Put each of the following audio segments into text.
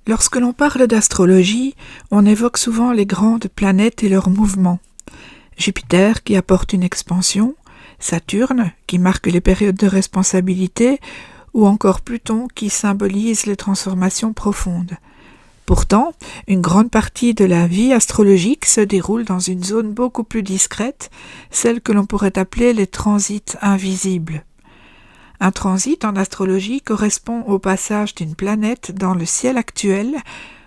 Lorsque l'on parle d'astrologie, on évoque souvent les grandes planètes et leurs mouvements. Jupiter qui apporte une expansion, Saturne qui marque les périodes de responsabilité, ou encore Pluton qui symbolise les transformations profondes. Pourtant, une grande partie de la vie astrologique se déroule dans une zone beaucoup plus discrète, celle que l'on pourrait appeler les transits invisibles. Un transit en astrologie correspond au passage d'une planète dans le ciel actuel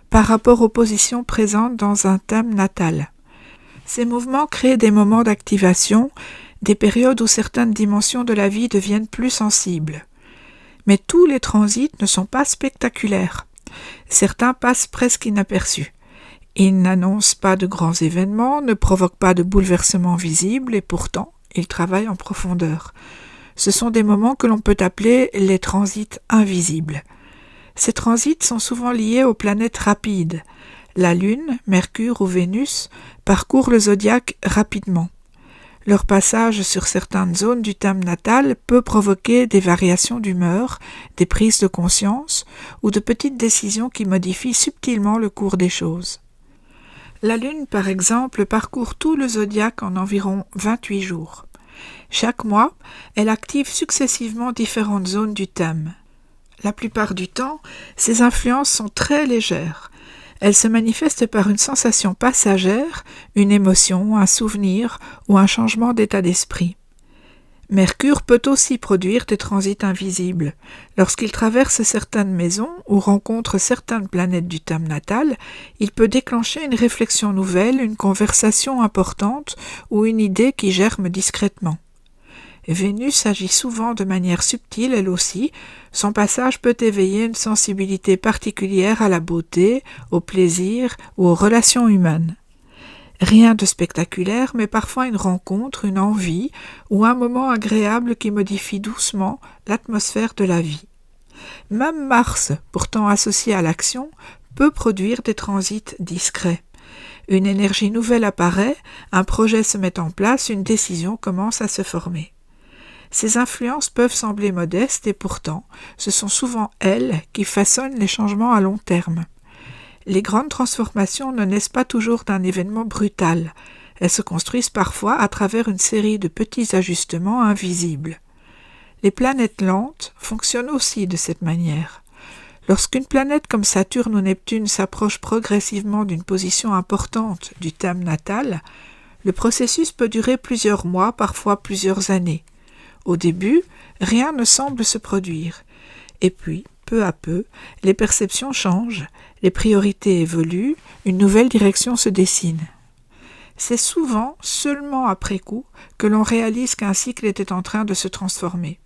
par rapport aux positions présentes dans un thème natal. Ces mouvements créent des moments d'activation, des périodes où certaines dimensions de la vie deviennent plus sensibles. Mais tous les transits ne sont pas spectaculaires. Certains passent presque inaperçus. Ils n'annoncent pas de grands événements, ne provoquent pas de bouleversements visibles et pourtant, ils travaillent en profondeur. Ce sont des moments que l'on peut appeler les transits invisibles. Ces transits sont souvent liés aux planètes rapides. La Lune, Mercure ou Vénus parcourent le zodiaque rapidement. Leur passage sur certaines zones du thème natal peut provoquer des variations d'humeur, des prises de conscience ou de petites décisions qui modifient subtilement le cours des choses. La Lune, par exemple, parcourt tout le zodiaque en environ 28 jours. Chaque mois, elle active successivement différentes zones du thème. La plupart du temps, ces influences sont très légères. Elles se manifestent par une sensation passagère, une émotion, un souvenir ou un changement d'état d'esprit. Mercure peut aussi produire des transits invisibles. Lorsqu'il traverse certaines maisons ou rencontre certaines planètes du thème natal, il peut déclencher une réflexion nouvelle, une conversation importante ou une idée qui germe discrètement. Vénus agit souvent de manière subtile elle aussi. Son passage peut éveiller une sensibilité particulière à la beauté, au plaisir ou aux relations humaines. Rien de spectaculaire, mais parfois une rencontre, une envie ou un moment agréable qui modifie doucement l'atmosphère de la vie. Même Mars, pourtant associé à l'action, peut produire des transits discrets. Une énergie nouvelle apparaît, un projet se met en place, une décision commence à se former. Ces influences peuvent sembler modestes et pourtant, ce sont souvent elles qui façonnent les changements à long terme. Les grandes transformations ne naissent pas toujours d'un événement brutal. Elles se construisent parfois à travers une série de petits ajustements invisibles. Les planètes lentes fonctionnent aussi de cette manière. Lorsqu'une planète comme Saturne ou Neptune s'approche progressivement d'une position importante du thème natal, le processus peut durer plusieurs mois, parfois plusieurs années. Au début, rien ne semble se produire. Et puis, peu à peu, les perceptions changent, les priorités évoluent, une nouvelle direction se dessine. C'est souvent seulement après coup que l'on réalise qu'un cycle était en train de se transformer.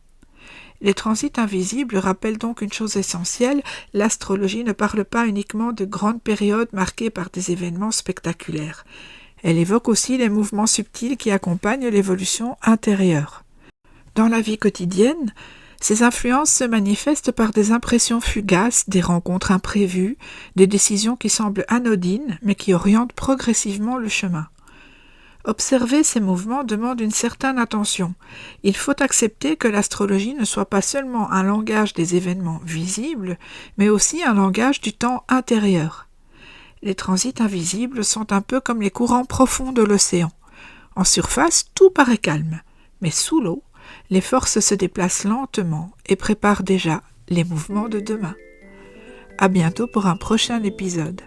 Les transits invisibles rappellent donc une chose essentielle, l'astrologie ne parle pas uniquement de grandes périodes marquées par des événements spectaculaires. Elle évoque aussi les mouvements subtils qui accompagnent l'évolution intérieure. Dans la vie quotidienne, ces influences se manifestent par des impressions fugaces, des rencontres imprévues, des décisions qui semblent anodines mais qui orientent progressivement le chemin. Observer ces mouvements demande une certaine attention. Il faut accepter que l'astrologie ne soit pas seulement un langage des événements visibles, mais aussi un langage du temps intérieur. Les transits invisibles sont un peu comme les courants profonds de l'océan. En surface, tout paraît calme, mais sous l'eau, les forces se déplacent lentement et préparent déjà les mouvements de demain. À bientôt pour un prochain épisode.